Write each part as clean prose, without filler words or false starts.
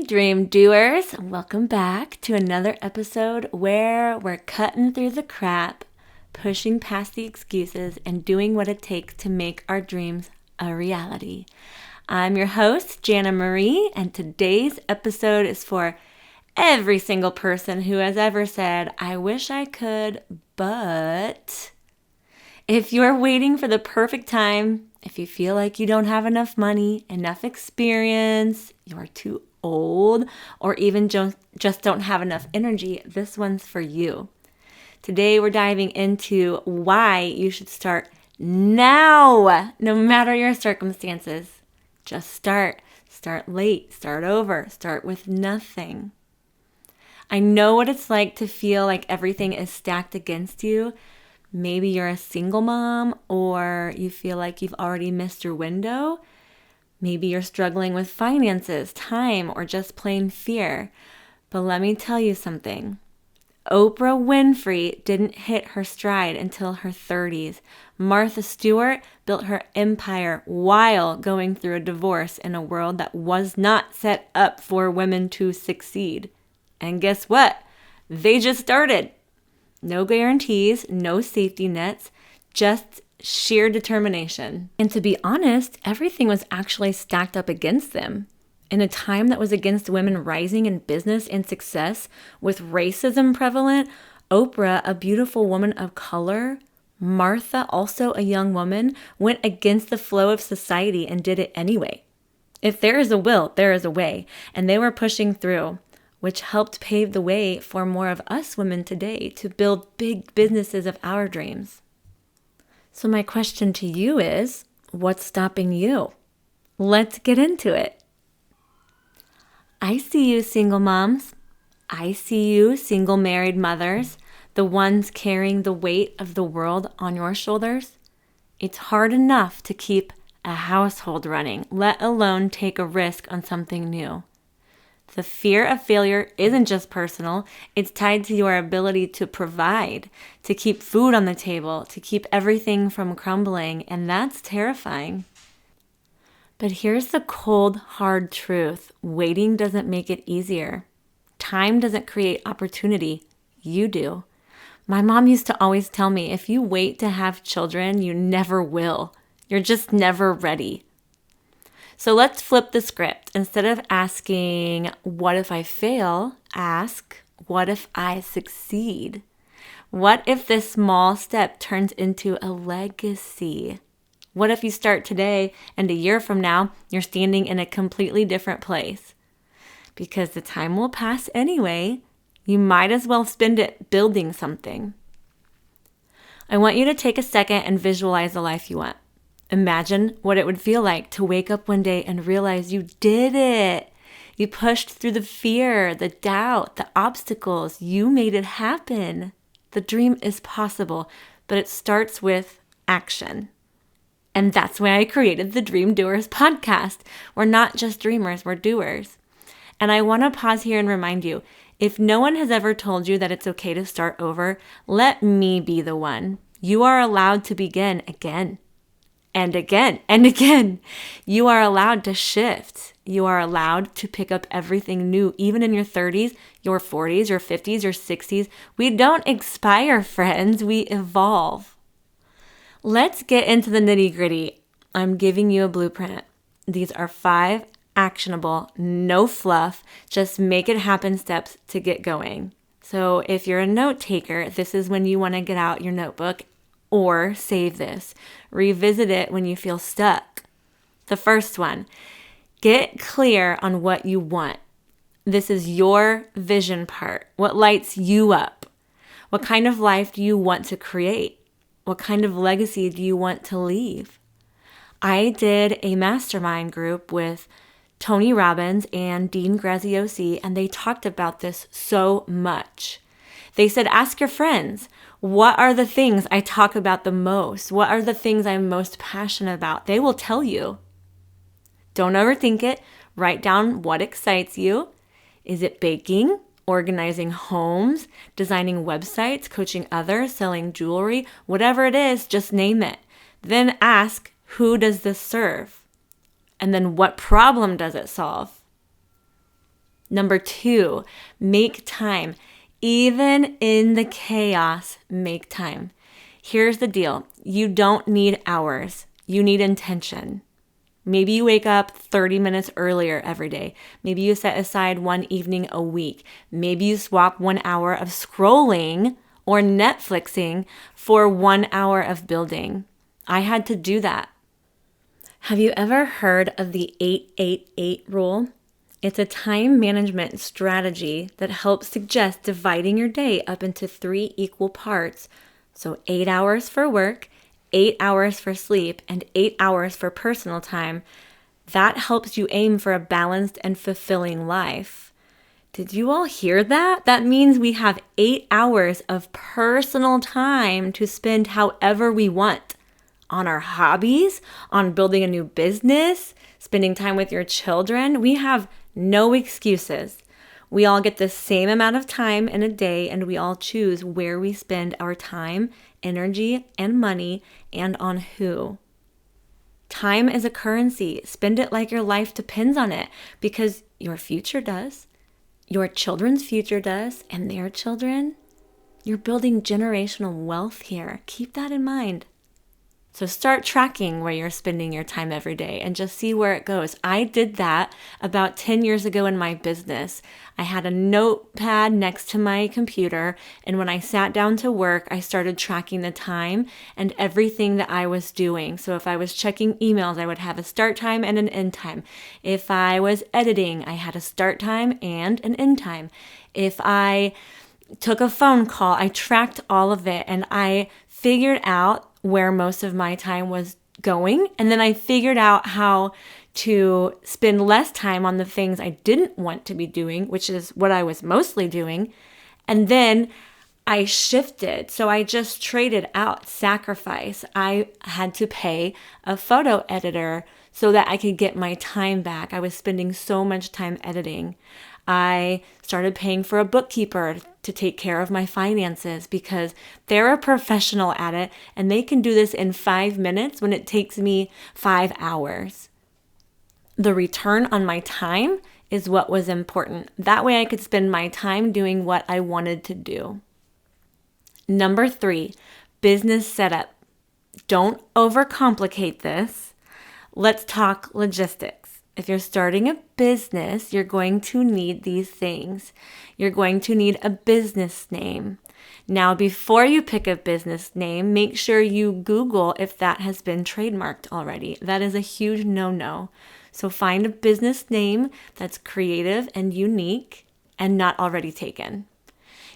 Dream Doers, welcome back to another episode where we're cutting through the crap, pushing past the excuses, and doing what it takes to make our dreams a reality. I'm your host, Jana Marie, and today's episode is for every single person who has ever said, I wish I could, but... If you're waiting for the perfect time, if you feel like you don't have enough money, enough experience, you're too old, or even just don't have enough energy, this one's for you. Today we're diving into why you should start now, no matter your circumstances. Just start. Start late. Start over. Start with nothing. I know what it's like to feel like everything is stacked against you. Maybe you're a single mom, or you feel like you've already missed your window. Maybe you're struggling with finances, time, or just plain fear. But let me tell you something. Oprah Winfrey didn't hit her stride until her 30s. Martha Stewart built her empire while going through a divorce in a world that was not set up for women to succeed. And guess what? They just started. No guarantees, no safety nets, just sheer determination. And to be honest, everything was actually stacked up against them. In a time that was against women rising in business and success, with racism prevalent, Oprah, a beautiful woman of color, Martha, also a young woman, went against the flow of society and did it anyway. If there is a will, there is a way, and they were pushing through, which helped pave the way for more of us women today to build big businesses of our dreams. So my question to you is, what's stopping you? Let's get into it. I see you, single moms. I see you, single married mothers, the ones carrying the weight of the world on your shoulders. It's hard enough to keep a household running, let alone take a risk on something new. The fear of failure isn't just personal, it's tied to your ability to provide, to keep food on the table, to keep everything from crumbling, and that's terrifying. But here's the cold, hard truth. Waiting doesn't make it easier. Time doesn't create opportunity. You do. My mom used to always tell me, if you wait to have children, you never will. You're just never ready. So let's flip the script. Instead of asking, what if I fail? Ask, what if I succeed? What if this small step turns into a legacy? What if you start today and a year from now, you're standing in a completely different place? Because the time will pass anyway, you might as well spend it building something. I want you to take a second and visualize the life you want. Imagine what it would feel like to wake up one day and realize you did it. You pushed through the fear, the doubt, the obstacles. You made it happen. The dream is possible, but it starts with action. And that's why I created the Dream Doers podcast. We're not just dreamers, we're doers. And I want to pause here and remind you, if no one has ever told you that it's okay to start over, let me be the one. You are allowed to begin again. And again, and again. You are allowed to shift. You are allowed to pick up everything new, even in your 30s, your 40s, your 50s, your 60s. We don't expire, friends. We evolve. Let's get into the nitty-gritty. I'm giving you a blueprint. These are 5 actionable, no fluff, just make it happen steps to get going. So if you're a note taker, this is when you want to get out your notebook or save this. Revisit it when you feel stuck. The first one, get clear on what you want. This is your vision part. What lights you up? What kind of life do you want to create? What kind of legacy do you want to leave? I did a mastermind group with Tony Robbins and Dean Graziosi, and they talked about this so much. They said, ask your friends, what are the things I talk about the most? What are the things I'm most passionate about? They will tell you. Don't overthink it. Write down what excites you. Is it baking, organizing homes, designing websites, coaching others, selling jewelry? Whatever it is, just name it. Then ask, who does this serve? And then what problem does it solve? Number 2, make time. Even in the chaos, make time. Here's the deal. You don't need hours. You need intention. Maybe you wake up 30 minutes earlier every day. Maybe you set aside one evening a week. Maybe you swap 1 hour of scrolling or Netflixing for 1 hour of building. I had to do that. Have you ever heard of the 8-8-8 rule? It's a time management strategy that helps suggest dividing your day up into 3 equal parts. So 8 hours for work, 8 hours for sleep, and 8 hours for personal time. That helps you aim for a balanced and fulfilling life. Did you all hear that? That means we have 8 hours of personal time to spend however we want. On our hobbies, on building a new business, spending time with your children. We have no excuses. We all get the same amount of time in a day, and we all choose where we spend our time, energy, and money, and on who. Time is a currency. Spend it like your life depends on it, because your future does. Your children's future does, and their children. You're building generational wealth here. Keep that in mind. So start tracking where you're spending your time every day and just see where it goes. I did that about 10 years ago in my business. I had a notepad next to my computer, and when I sat down to work, I started tracking the time and everything that I was doing. So if I was checking emails, I would have a start time and an end time. If I was editing, I had a start time and an end time. If I took a phone call, I tracked all of it, and I figured out where most of my time was going. And then I figured out how to spend less time on the things I didn't want to be doing, which is what I was mostly doing. And then I shifted. So I just traded out sacrifice. I had to pay a photo editor so that I could get my time back. I was spending so much time editing. I started paying for a bookkeeper to take care of my finances because they're a professional at it, and they can do this in 5 minutes when it takes me 5 hours. The return on my time is what was important. That way I could spend my time doing what I wanted to do. Number 3, business setup. Don't overcomplicate this. Let's talk logistics. If you're starting a business, you're going to need these things. You're going to need a business name. Now, before you pick a business name, make sure you Google if that has been trademarked already. That is a huge no-no. So find a business name that's creative and unique and not already taken.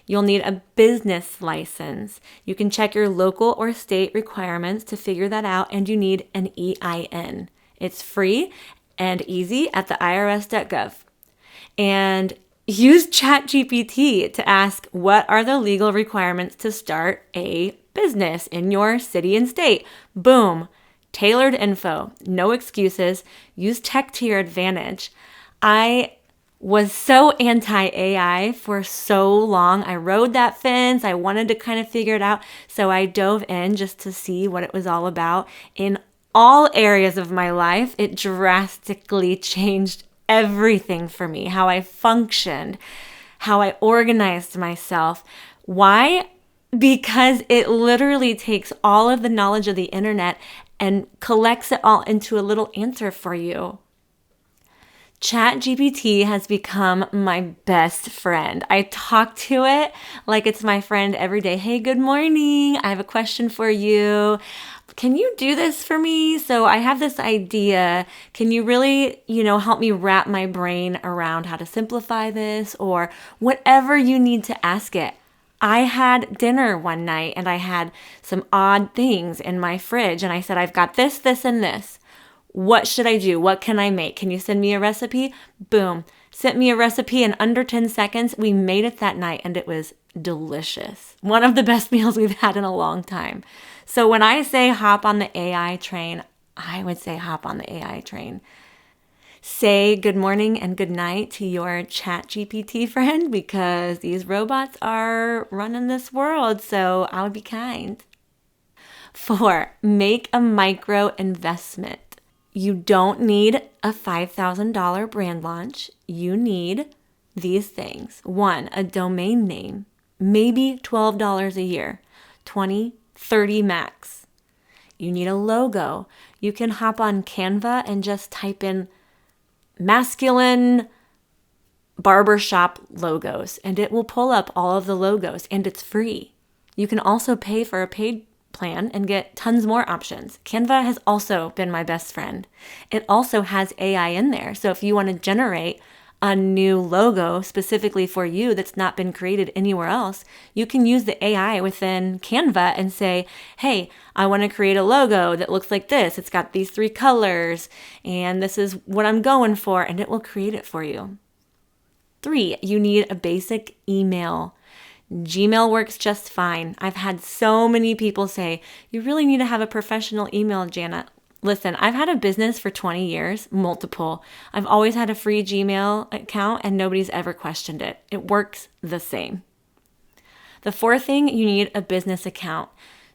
You'll need a business license. You can check your local or state requirements to figure that out, and you need an EIN. It's free and easy at the irs.gov. And use ChatGPT to ask what are the legal requirements to start a business in your city and state. Boom. Tailored info. No excuses. Use tech to your advantage. I was so anti-AI for so long. I rode that fence. I wanted to kind of figure it out. So I dove in just to see what it was all about. In all areas of my life, it drastically changed everything for me, how I functioned, how I organized myself. Why? Because it literally takes all of the knowledge of the internet and collects it all into a little answer for you. ChatGPT has become my best friend. I talk to it like it's my friend every day. Hey, good morning. I have a question for you. Can you do this for me? So I have this idea. Can you really, help me wrap my brain around how to simplify this, or whatever you need to ask it? I had dinner one night and I had some odd things in my fridge, and I said, I've got this, this, and this. What should I do? What can I make? Can you send me a recipe? Boom. Sent me a recipe in under 10 seconds. We made it that night and it was delicious. One of the best meals we've had in a long time. So when I say hop on the AI train, I would say hop on the AI train. Say good morning and good night to your ChatGPT friend, because these robots are running this world, so I would be kind. 4, make a micro investment. You don't need a $5,000 brand launch. You need these things. 1, a domain name, maybe $12 a year, 20, 30 max. You need a logo. You can hop on Canva and just type in masculine barbershop logos, and it will pull up all of the logos, and it's free. You can also pay for a paid plan and get tons more options. Canva has also been my best friend. It also has AI in there. So if you want to generate a new logo specifically for you that's not been created anywhere else, you can use the AI within Canva and say, hey, I want to create a logo that looks like this. It's got these 3 colors, and this is what I'm going for, and it will create it for you. 3, you need a basic email. Gmail works just fine. I've had so many people say, you really need to have a professional email, Jana. Listen, I've had a business for 20 years, multiple. I've always had a free Gmail account and nobody's ever questioned it. It works the same. The 4th thing, you need a business account.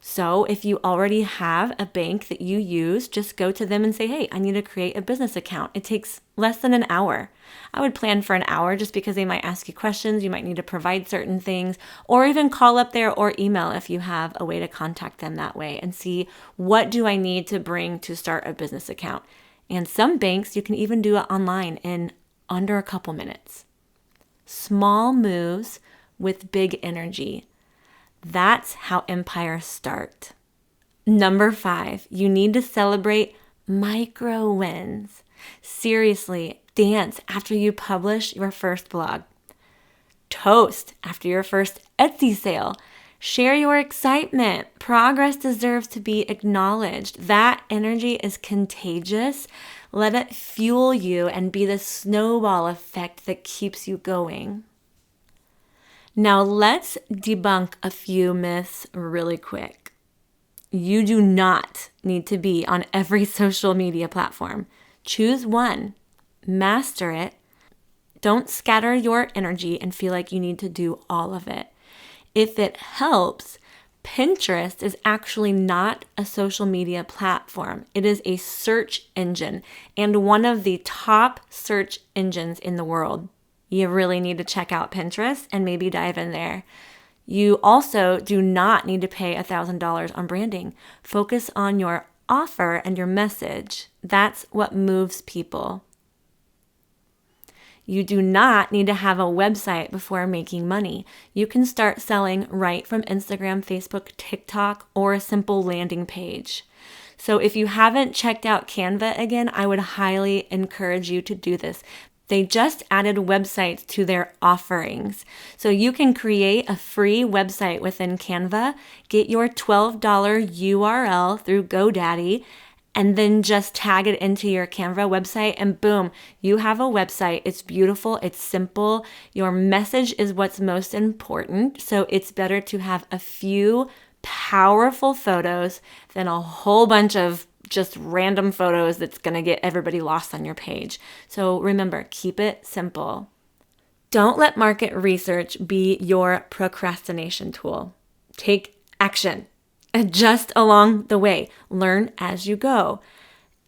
So if you already have a bank that you use, just go to them and say, hey, I need to create a business account. It takes less than an hour. I would plan for an hour just because they might ask you questions. You might need to provide certain things, or even call up there or email if you have a way to contact them that way and see, what do I need to bring to start a business account? And some banks, you can even do it online in under a couple minutes. Small moves with big energy. That's how empires start. Number 5, you need to celebrate micro wins. Seriously, dance after you publish your first blog. Toast after your first Etsy sale. Share your excitement. Progress deserves to be acknowledged. That energy is contagious. Let it fuel you and be the snowball effect that keeps you going. Now let's debunk a few myths really quick. You do not need to be on every social media platform. Choose one, master it. Don't scatter your energy and feel like you need to do all of it. If it helps, Pinterest is actually not a social media platform. It is a search engine and one of the top search engines in the world. You really need to check out Pinterest and maybe dive in there. You also do not need to pay $1,000 on branding. Focus on your offer and your message. That's what moves people. You do not need to have a website before making money. You can start selling right from Instagram, Facebook, TikTok, or a simple landing page. So if you haven't checked out Canva again, I would highly encourage you to do this. They just added websites to their offerings. So you can create a free website within Canva, get your $12 URL through GoDaddy, and then just tag it into your Canva website, and boom, you have a website. It's beautiful, it's simple. Your message is what's most important. So it's better to have a few powerful photos than a whole bunch of just random photos that's going to get everybody lost on your page. So remember, keep it simple. Don't let market research be your procrastination tool. Take action. Adjust along the way. Learn as you go.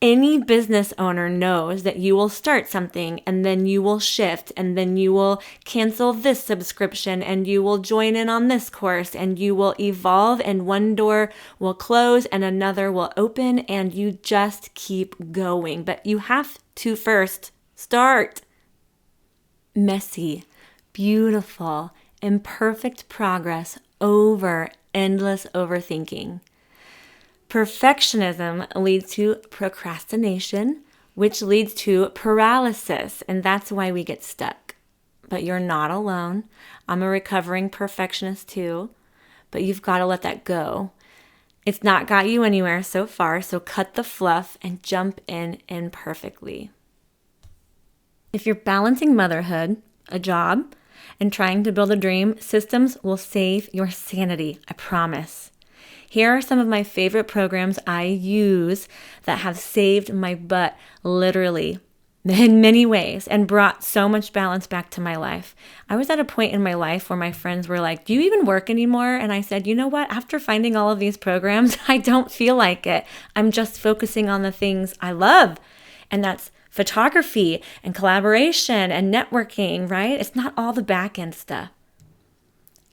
Any business owner knows that you will start something and then you will shift and then you will cancel this subscription and you will join in on this course and you will evolve and one door will close and another will open and you just keep going. But you have to first start. Messy, beautiful, imperfect progress over endless overthinking. Perfectionism leads to procrastination, which leads to paralysis, and that's why we get stuck. But you're not alone. I'm a recovering perfectionist too, but you've got to let that go. It's not got you anywhere so far, so cut the fluff and jump in imperfectly. If you're balancing motherhood, a job, and trying to build a dream, systems will save your sanity, I promise. Here are some of my favorite programs I use that have saved my butt literally in many ways and brought so much balance back to my life. I was at a point in my life where my friends were like, do you even work anymore? And I said, you know what? After finding all of these programs, I don't feel like it. I'm just focusing on the things I love. And that's photography and collaboration and networking, right? It's not all the backend stuff.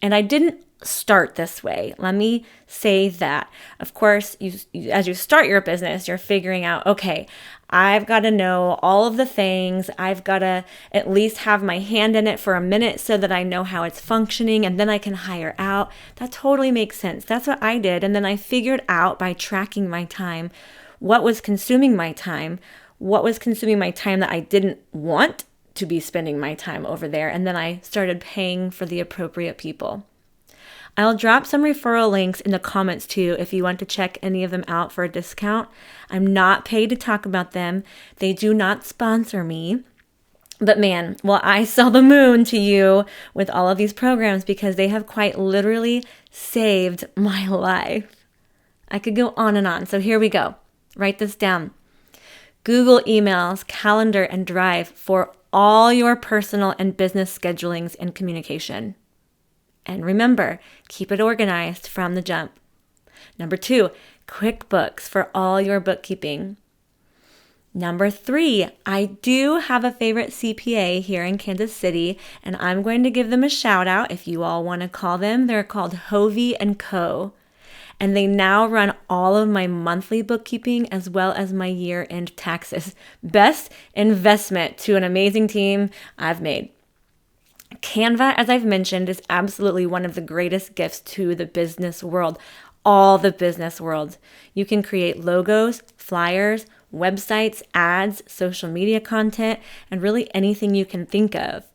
And I didn't start this way. Let me say that. Of course, as you start your business, you're figuring out, okay, I've got to know all of the things. I've got to at least have my hand in it for a minute so that I know how it's functioning, and then I can hire out. That totally makes sense. That's what I did. And then I figured out by tracking my time what was consuming my time, that I didn't want to be spending my time over there. And then I started paying for the appropriate people. I'll drop some referral links in the comments too if you want to check any of them out for a discount. I'm not paid to talk about them. They do not sponsor me. But man, well, I sell the moon to you with all of these programs because they have quite literally saved my life. I could go on and on. So here we go. Write this down. Google emails, calendar, and Drive for all your personal and business schedulings and communication. And remember, keep it organized from the jump. Number 2, QuickBooks for all your bookkeeping. Number 3, I do have a favorite CPA here in Kansas City, and I'm going to give them a shout out if you all want to call them. They're called Hovey & Co. And they now run all of my monthly bookkeeping as well as my year-end taxes. Best investment to an amazing team I've made. Canva, as I've mentioned, is absolutely one of the greatest gifts to the business world, all the business world. You can create logos, flyers, websites, ads, social media content, and really anything you can think of.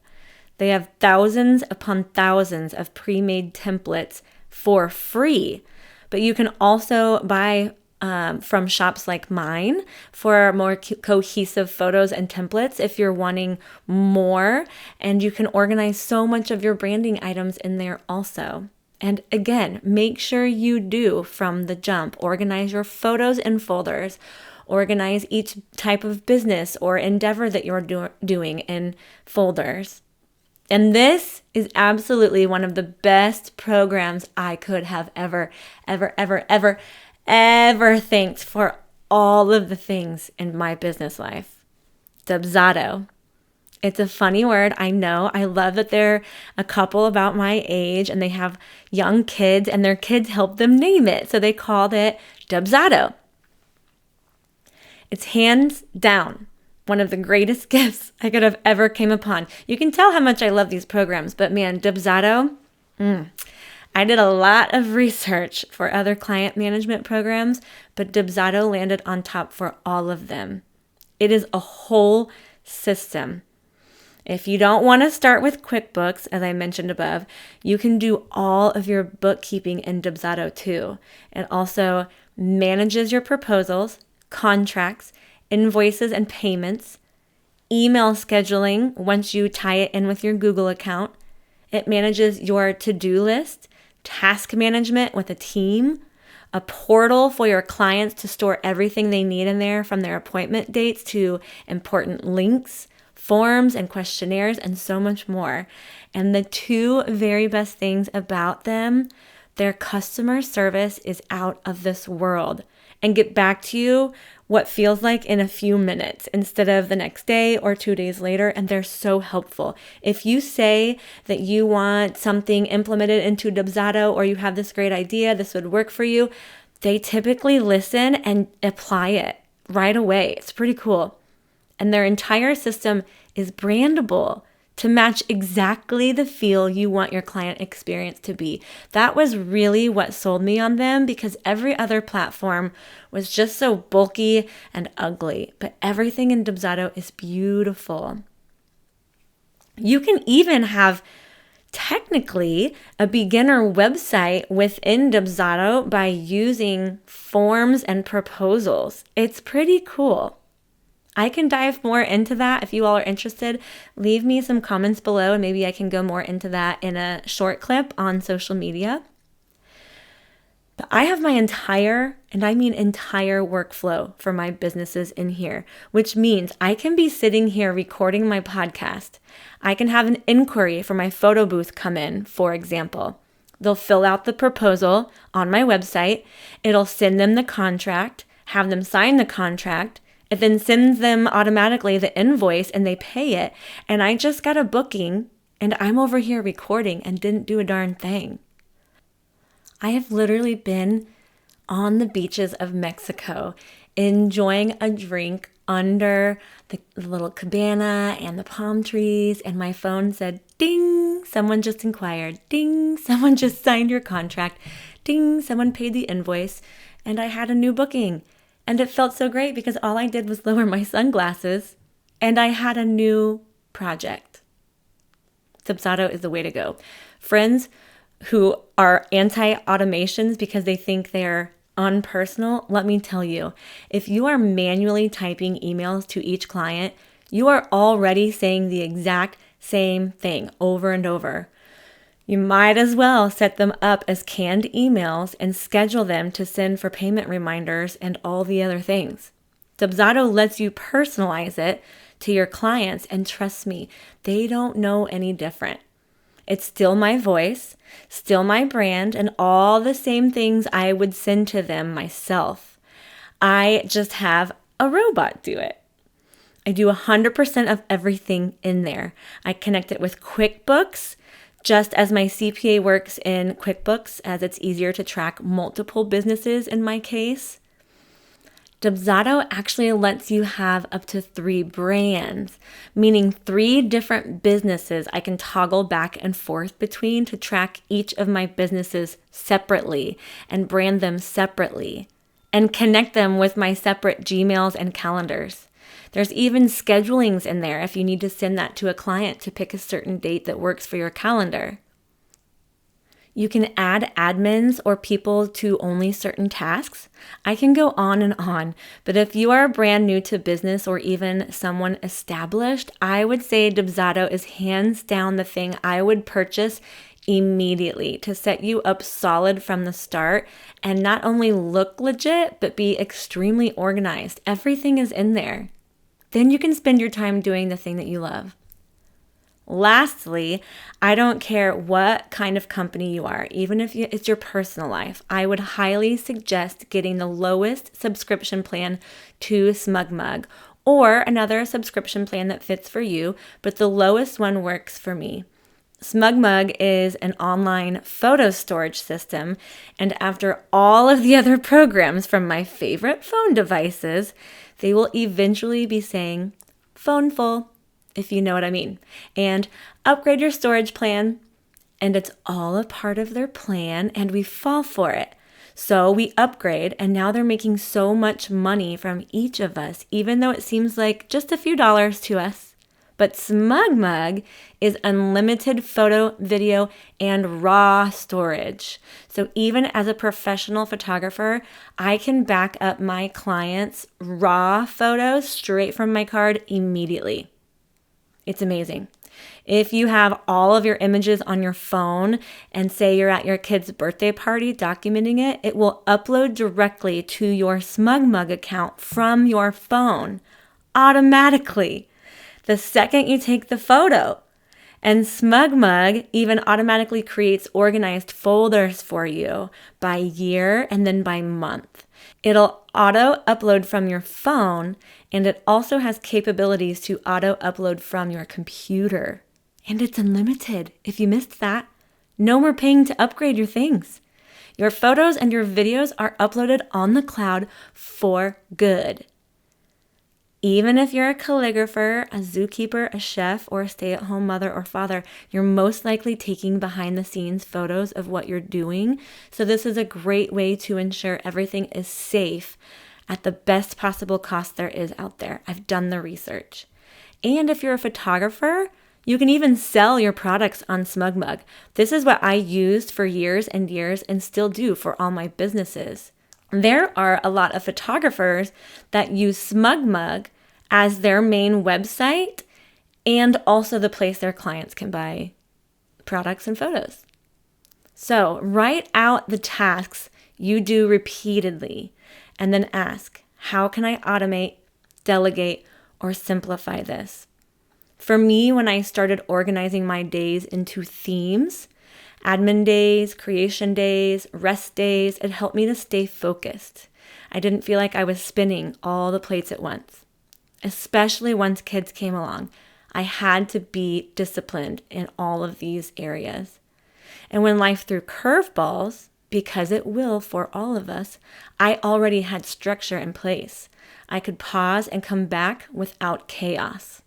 They have thousands upon thousands of pre-made templates for free, but you can also buy from shops like mine for more cohesive photos and templates if you're wanting more, and you can organize so much of your branding items in there also. And again, make sure you do from the jump. Organize your photos in folders. Organize each type of business or endeavor that you're doing in folders. And this is absolutely one of the best programs I could have ever thanked for all of the things in my business life. Dubsado. It's a funny word, I know. I love that they're a couple about my age and they have young kids and their kids help them name it. So they called it Dubsado. It's hands down one of the greatest gifts I could have ever came upon. You can tell how much I love these programs, but man, Dubsado, I did a lot of research for other client management programs, but Dubsado landed on top for all of them. It is a whole system. If you don't want to start with QuickBooks, as I mentioned above, you can do all of your bookkeeping in Dubsado too. It also manages your proposals, contracts, invoices and payments, email scheduling once you tie it in with your Google account. It manages your to-do list, task management with a team, a portal for your clients to store everything they need in there from their appointment dates to important links, forms and questionnaires, and so much more. And the two very best things about them, their customer service is out of this world and get back to you what feels like in a few minutes instead of the next day or 2 days later, and they're so helpful. If you say that you want something implemented into Dubsado or you have this great idea, this would work for you, they typically listen and apply it right away. It's pretty cool. And their entire system is brandable to match exactly the feel you want your client experience to be. That was really what sold me on them, because every other platform was just so bulky and ugly, but everything in Dubsado is beautiful. You can even have technically a beginner website within Dubsado by using forms and proposals. It's pretty cool. I can dive more into that if you all are interested. Leave me some comments below and maybe I can go more into that in a short clip on social media. But I have my entire, and I mean entire workflow for my businesses in here, which means I can be sitting here recording my podcast. I can have an inquiry for my photo booth come in, for example. They'll fill out the proposal on my website. It'll send them the contract, have them sign the contract, It then sends them automatically the invoice and they pay it. And I just got a booking and I'm over here recording and didn't do a darn thing. I have literally been on the beaches of Mexico enjoying a drink under the little cabana and the palm trees, and my phone said, ding, someone just inquired, ding, someone just signed your contract, ding, someone paid the invoice, and I had a new booking. And it felt so great because all I did was lower my sunglasses and I had a new project. Dubsado is the way to go. Friends who are anti-automations because they think they're unpersonal, let me tell you, if you are manually typing emails to each client, you are already saying the exact same thing over and over. You might as well set them up as canned emails and schedule them to send for payment reminders and all the other things. Dubsado lets you personalize it to your clients, and trust me, they don't know any different. It's still my voice, still my brand, and all the same things I would send to them myself. I just have a robot do it. I do 100% of everything in there. I connect it with QuickBooks, just as my CPA works in QuickBooks, as it's easier to track multiple businesses in my case. Dubsado actually lets you have up to 3 brands, meaning 3 different businesses I can toggle back and forth between to track each of my businesses separately and brand them separately and connect them with my separate Gmails and calendars. There's even schedulings in there if you need to send that to a client to pick a certain date that works for your calendar. You can add admins or people to only certain tasks. I can go on and on, but if you are brand new to business or even someone established, I would say Dubsado is hands down the thing I would purchase immediately to set you up solid from the start and not only look legit, but be extremely organized. Everything is in there. Then you can spend your time doing the thing that you love. Lastly, I don't care what kind of company you are, even if it's your personal life, I would highly suggest getting the lowest subscription plan to SmugMug or another subscription plan that fits for you, but the lowest one works for me. SmugMug is an online photo storage system, and after all of the other programs from my favorite phone devices, they will eventually be saying, phone full, if you know what I mean, and upgrade your storage plan. And it's all a part of their plan, and we fall for it. So we upgrade, and now they're making so much money from each of us, even though it seems like just a few dollars to us. But SmugMug is unlimited photo, video, and raw storage. So even as a professional photographer, I can back up my clients' raw photos straight from my card immediately. It's amazing. If you have all of your images on your phone and say you're at your kid's birthday party documenting it, it will upload directly to your SmugMug account from your phone automatically the second you take the photo. And SmugMug even automatically creates organized folders for you by year and then by month. It'll auto upload from your phone, and it also has capabilities to auto upload from your computer. And it's unlimited. If you missed that, no more paying to upgrade your things. Your photos and your videos are uploaded on the cloud for good. Even if you're a calligrapher, a zookeeper, a chef, or a stay-at-home mother or father, you're most likely taking behind-the-scenes photos of what you're doing. So this is a great way to ensure everything is safe at the best possible cost there is out there. I've done the research. And if you're a photographer, you can even sell your products on SmugMug. This is what I used for years and years and still do for all my businesses. There are a lot of photographers that use SmugMug as their main website and also the place their clients can buy products and photos. So write out the tasks you do repeatedly and then ask, how can I automate, delegate, or simplify this? For me, when I started organizing my days into themes, admin days, creation days, rest days, it helped me to stay focused. I didn't feel like I was spinning all the plates at once, especially once kids came along. I had to be disciplined in all of these areas. And when life threw curveballs, because it will for all of us, I already had structure in place. I could pause and come back without chaos.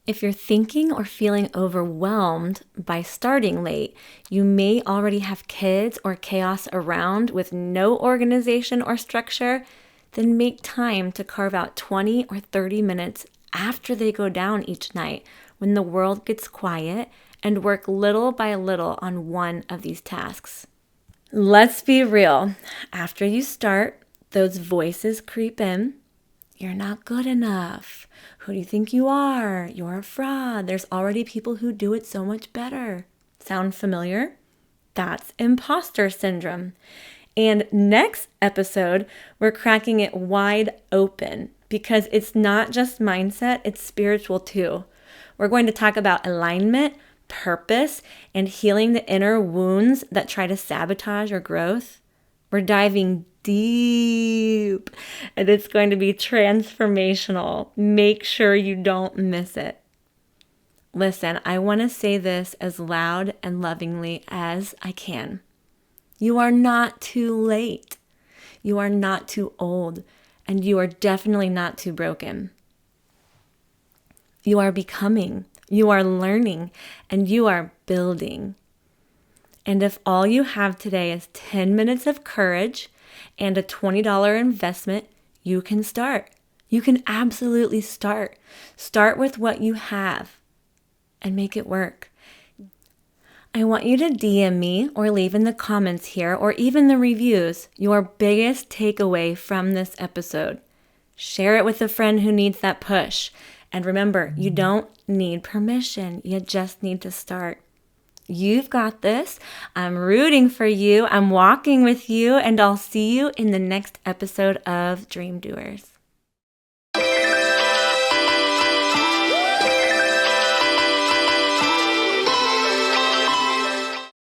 If you're thinking or feeling overwhelmed by starting late, you may already have kids or chaos around with no organization or structure, then make time to carve out 20 or 30 minutes after they go down each night when the world gets quiet and work little by little on one of these tasks. Let's be real. After you start, those voices creep in. You're not good enough. Who do you think you are? You're a fraud. There's already people who do it so much better. Sound familiar? That's imposter syndrome. And next episode, we're cracking it wide open because it's not just mindset, it's spiritual too. We're going to talk about alignment, purpose, and healing the inner wounds that try to sabotage your growth. We're diving deep, and it's going to be transformational. Make sure you don't miss it. Listen, I want to say this as loud and lovingly as I can. You are not too late. You are not too old, and you are definitely not too broken. You are becoming, you are learning, and you are building. And if all you have today is 10 minutes of courage and a $20 investment, you can start. You can absolutely start. Start with what you have and make it work. I want you to DM me or leave in the comments here or even the reviews your biggest takeaway from this episode. Share it with a friend who needs that push. And remember, you don't need permission. You just need to start. You've got this. I'm rooting for you. I'm walking with you, and I'll see you in the next episode of Dream Doers.